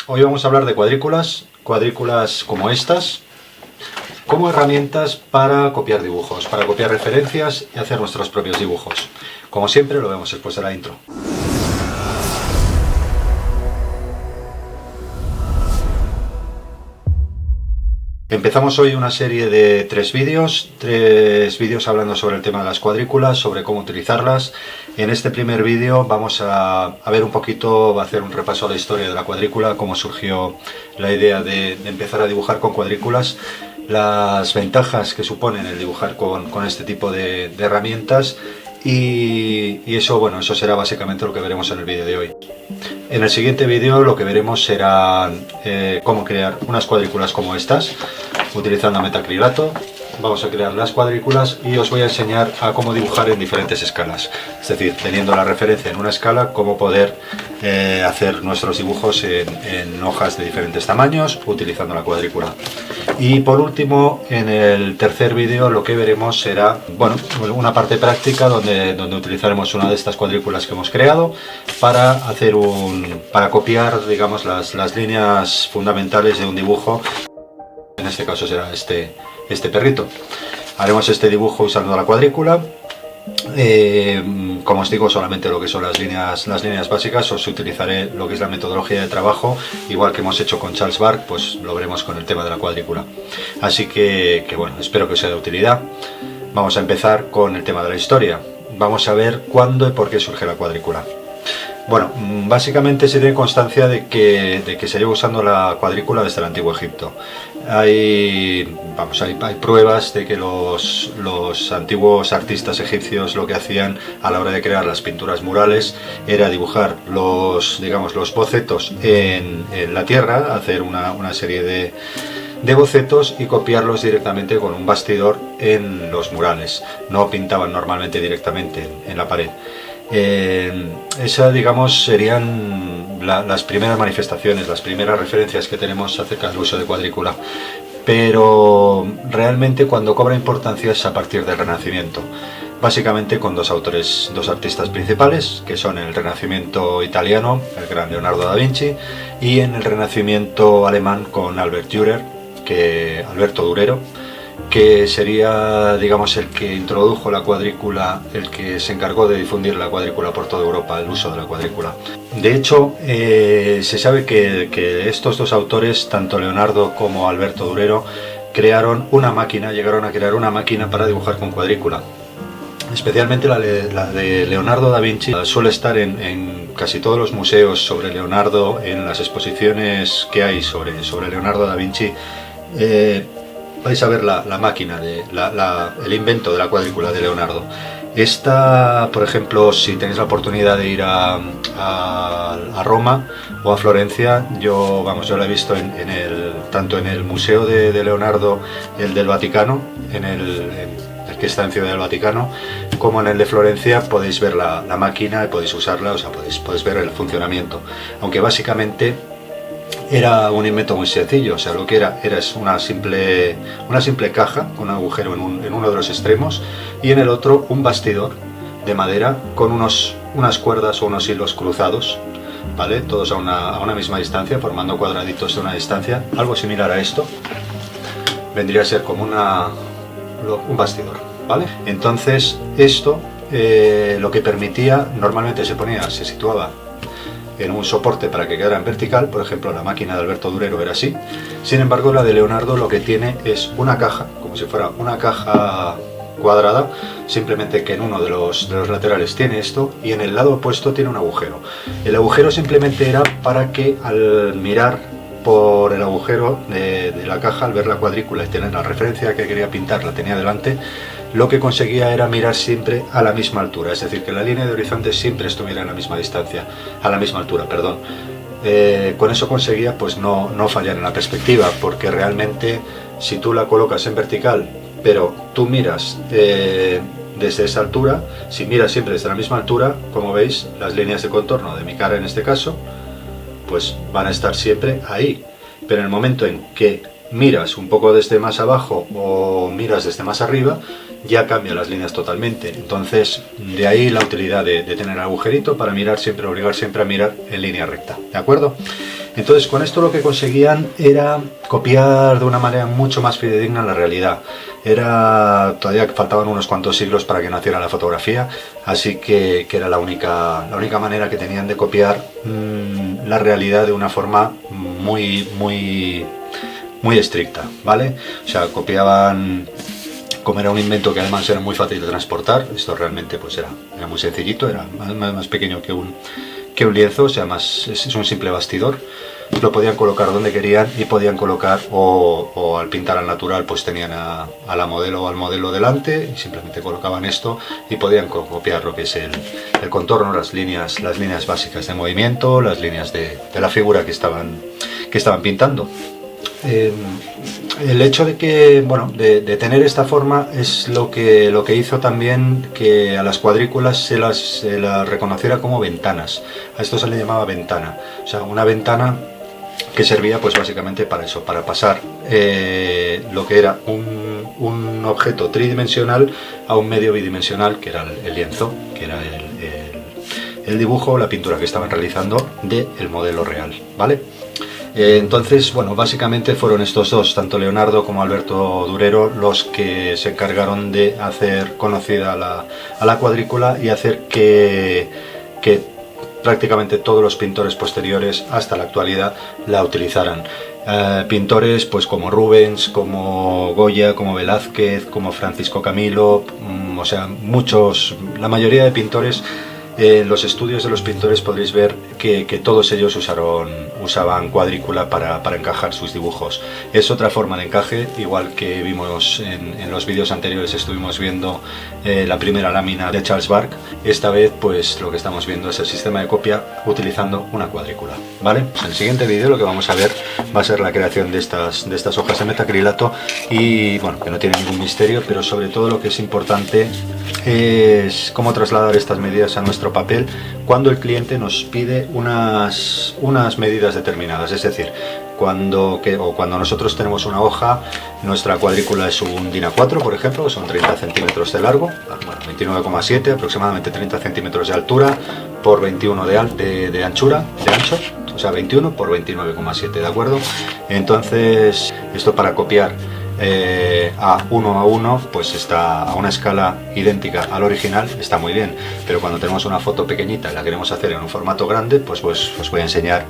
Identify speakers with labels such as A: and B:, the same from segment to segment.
A: Hoy vamos a hablar de cuadrículas como estas, como herramientas para copiar dibujos, para copiar referencias y hacer nuestros propios dibujos. Como siempre, lo vemos después de la intro. Empezamos hoy una serie de tres vídeos hablando sobre el tema de las cuadrículas, sobre cómo utilizarlas. En este primer vídeo vamos a ver un poquito, va a hacer un repaso a la historia de la cuadrícula, cómo surgió la idea de empezar a dibujar con cuadrículas, las ventajas que suponen el dibujar con este tipo de herramientas y eso, bueno, eso será básicamente lo que veremos en el vídeo de hoy. En el siguiente vídeo lo que veremos será cómo crear unas cuadrículas como estas, utilizando metacrilato. Vamos a crear las cuadrículas y os voy a enseñar a cómo dibujar en diferentes escalas. Es decir, teniendo la referencia en una escala, cómo poder hacer nuestros dibujos en hojas de diferentes tamaños, utilizando la cuadrícula. Y por último, en el tercer vídeo lo que veremos será, bueno, una parte práctica donde utilizaremos una de estas cuadrículas que hemos creado para copiar, digamos, las líneas fundamentales de un dibujo. En este caso será este perrito. Haremos este dibujo usando la cuadrícula. Como os digo, solamente lo que son las líneas básicas. Os utilizaré lo que es la metodología de trabajo, igual que hemos hecho con Charles Barks, pues lo veremos con el tema de la cuadrícula. Así que bueno, espero que os sea de utilidad. Vamos a empezar con el tema de la historia. Vamos a ver cuándo y por qué surge la cuadrícula. Bueno, básicamente se tiene constancia de que se lleva usando la cuadrícula desde el Antiguo Egipto. Hay pruebas de que los antiguos artistas egipcios lo que hacían a la hora de crear las pinturas murales era dibujar los bocetos en la tierra, hacer una serie de bocetos y copiarlos directamente con un bastidor en los murales. No pintaban normalmente directamente en la pared. Esas, digamos, serían las primeras manifestaciones, las primeras referencias que tenemos acerca del uso de cuadrícula, pero realmente cuando cobra importancia es a partir del Renacimiento, básicamente con dos artistas principales, que son en el Renacimiento italiano, el gran Leonardo da Vinci, y en el Renacimiento alemán con Alberto Durero, que sería, digamos, el que introdujo la cuadrícula, el que se encargó de difundir la cuadrícula por toda Europa, el uso de la cuadrícula. De hecho, se sabe que estos dos autores, tanto Leonardo como Alberto Durero, llegaron a crear una máquina para dibujar con cuadrícula. Especialmente la de Leonardo da Vinci suele estar en casi todos los museos sobre Leonardo, en las exposiciones que hay sobre Leonardo da Vinci. Vais a ver la máquina, el invento de la cuadrícula de Leonardo. Esta, por ejemplo, si tenéis la oportunidad de ir a Roma o a Florencia, yo la he visto tanto en el Museo de Leonardo, el del Vaticano, el que está en Ciudad del Vaticano, como en el de Florencia. Podéis ver la máquina y podéis usarla, o sea, podéis ver el funcionamiento. Aunque básicamente era un invento muy sencillo, o sea, lo que era una simple caja con un agujero en uno de los extremos y en el otro un bastidor de madera con unas cuerdas o unos hilos cruzados, ¿vale? Todos a una misma distancia, formando cuadraditos de una distancia. Algo similar a esto vendría a ser como un bastidor, ¿vale? Entonces esto lo que permitía, normalmente se situaba en un soporte para que quedara en vertical. Por ejemplo, la máquina de Alberto Durero era así. Sin embargo, la de Leonardo lo que tiene es una caja, como si fuera una caja cuadrada, simplemente que en uno de los laterales tiene esto y en el lado opuesto tiene un agujero. El agujero simplemente era para que, al mirar por el agujero de la caja, al ver la cuadrícula y tener la referencia que quería pintar, la tenía delante, lo que conseguía era mirar siempre a la misma altura, es decir, que la línea de horizonte siempre estuviera a la misma altura, perdón. Con eso conseguía pues no fallar en la perspectiva, porque realmente si tú la colocas en vertical, pero tú miras desde esa altura, si miras siempre desde la misma altura, como veis, las líneas de contorno de mi cara en este caso, pues van a estar siempre ahí. Pero en el momento en que miras un poco desde más abajo o miras desde más arriba, ya cambia las líneas totalmente. Entonces, de ahí la utilidad de tener el agujerito para mirar siempre, obligar siempre a mirar en línea recta, ¿de acuerdo? Entonces con esto lo que conseguían era copiar de una manera mucho más fidedigna la realidad. Todavía faltaban unos cuantos siglos para que naciera la fotografía, así que era la única manera que tenían de copiar la realidad de una forma muy estricta, ¿vale? O sea, copiaban, como era un invento que además era muy fácil de transportar, esto realmente pues era muy sencillito, era más pequeño que un lienzo, o sea, es un simple bastidor. Lo podían colocar donde querían y podían colocar o al pintar al natural pues tenían a la modelo o al modelo delante y simplemente colocaban esto y podían copiar lo que es el contorno, las líneas básicas de movimiento, las líneas de la figura que estaban pintando. El hecho de que, bueno, de tener esta forma es lo que hizo también que a las cuadrículas se las reconociera como ventanas. A esto se le llamaba ventana, o sea, una ventana que servía pues básicamente para eso, para pasar lo que era un objeto tridimensional a un medio bidimensional, que era el lienzo, que era el dibujo o la pintura que estaban realizando del modelo real, ¿vale? Entonces, bueno, básicamente fueron estos dos, tanto Leonardo como Alberto Durero, los que se encargaron de hacer conocida a la cuadrícula y hacer que prácticamente todos los pintores posteriores hasta la actualidad la utilizaran. Pintores pues como Rubens, como Goya, como Velázquez, como Francisco Camilo, o sea, la mayoría de pintores. En los estudios de los pintores podréis ver que todos ellos usaban cuadrícula para encajar sus dibujos. Es otra forma de encaje, igual que vimos en los vídeos anteriores, estuvimos viendo la primera lámina de Charles Bark. Esta vez pues lo que estamos viendo es el sistema de copia utilizando una cuadrícula, ¿vale? Pues en el siguiente vídeo lo que vamos a ver va a ser la creación de estas hojas de metacrilato y bueno, que no tiene ningún misterio, pero sobre todo lo que es importante es cómo trasladar estas medidas a nuestro papel cuando el cliente nos pide unas medidas determinadas. Es decir, cuando nosotros tenemos una hoja, nuestra cuadrícula es un DIN A4, por ejemplo, son 30 centímetros de largo, 29,7, aproximadamente 30 centímetros de altura por 21 de ancho, o sea 21 por 29,7, ¿de acuerdo? Entonces, esto para copiar a 1 a 1 pues está a una escala idéntica al original, está muy bien, pero cuando tenemos una foto pequeñita y la queremos hacer en un formato grande, pues os voy a enseñar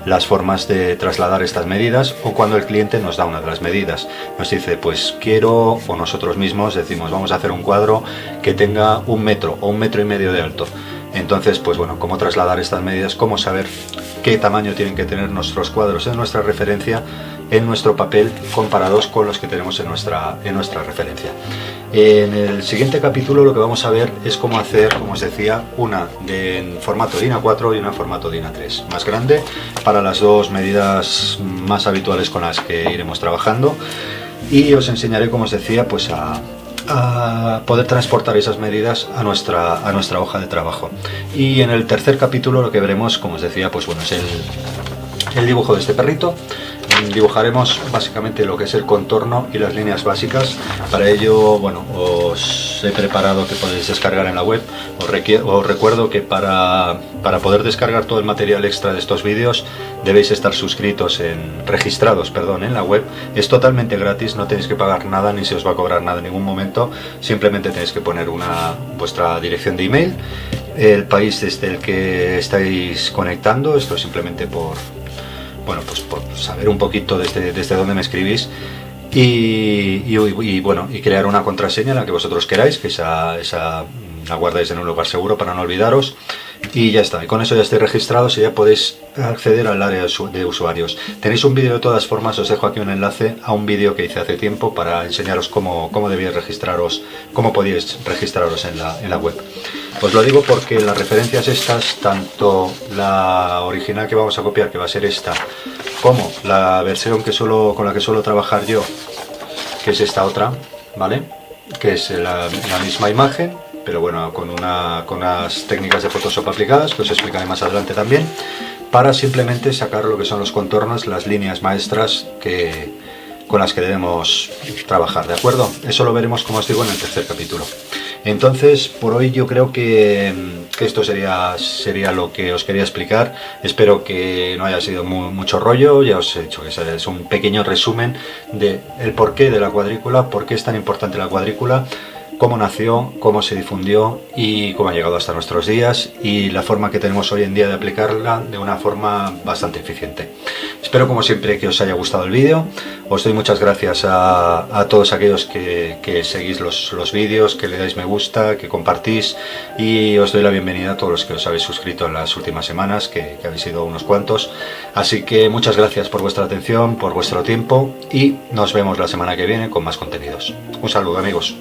A: las formas de trasladar estas medidas, o cuando el cliente nos da una de las medidas, nos dice pues quiero, o nosotros mismos decimos vamos a hacer un cuadro que tenga 1 metro o 1,5 metros de alto. Entonces, pues bueno, cómo trasladar estas medidas, cómo saber qué tamaño tienen que tener nuestros cuadros en nuestra referencia, en nuestro papel, comparados con los que tenemos en nuestra referencia. En el siguiente capítulo lo que vamos a ver es cómo hacer, como os decía, una en formato DIN A4 y una en formato DIN A3, más grande, para las dos medidas más habituales con las que iremos trabajando. Y os enseñaré, como os decía, pues a poder transportar esas medidas a nuestra hoja de trabajo. Y en el tercer capítulo lo que veremos, como os decía, pues bueno, es el dibujo de este perrito. Dibujaremos básicamente lo que es el contorno y las líneas básicas. Para ello, bueno, os he preparado, que podéis descargar en la web. Os recuerdo que para poder descargar todo el material extra de estos vídeos debéis estar registrados en la web. Es totalmente gratis, no tenéis que pagar nada ni se os va a cobrar nada en ningún momento. Simplemente tenéis que poner vuestra dirección de email, el país desde el que estáis conectando. Esto es simplemente por saber un poquito desde dónde me escribís, y crear una contraseña en la que vosotros queráis, que esa la guardáis en un lugar seguro para no olvidaros, y ya está. Y con eso ya estáis registrados y ya podéis acceder al área de usuarios. Tenéis un vídeo, de todas formas os dejo aquí un enlace a un vídeo que hice hace tiempo para enseñaros cómo debíais registraros, cómo podíais registraros en la web. Os lo digo porque las referencias estas, tanto la original que vamos a copiar, que va a ser esta, como la versión con la que suelo trabajar yo, que es esta otra, ¿vale? Que es la misma imagen, pero bueno, con unas técnicas de Photoshop aplicadas, que os explicaré más adelante también, para simplemente sacar lo que son los contornos, las líneas maestras con las que debemos trabajar, ¿de acuerdo? Eso lo veremos, como os digo, en el tercer capítulo. Entonces, por hoy yo creo que que esto sería lo que os quería explicar. Espero que no haya sido mucho rollo. Ya os he dicho que es un pequeño resumen del porqué de la cuadrícula, por qué es tan importante la cuadrícula, cómo nació, cómo se difundió y cómo ha llegado hasta nuestros días, y la forma que tenemos hoy en día de aplicarla de una forma bastante eficiente. Espero, como siempre, que os haya gustado el vídeo. Os doy muchas gracias a todos aquellos que seguís los vídeos, que le dais me gusta, que compartís, y os doy la bienvenida a todos los que os habéis suscrito en las últimas semanas, que habéis sido unos cuantos. Así que muchas gracias por vuestra atención, por vuestro tiempo, y nos vemos la semana que viene con más contenidos. Un saludo, amigos.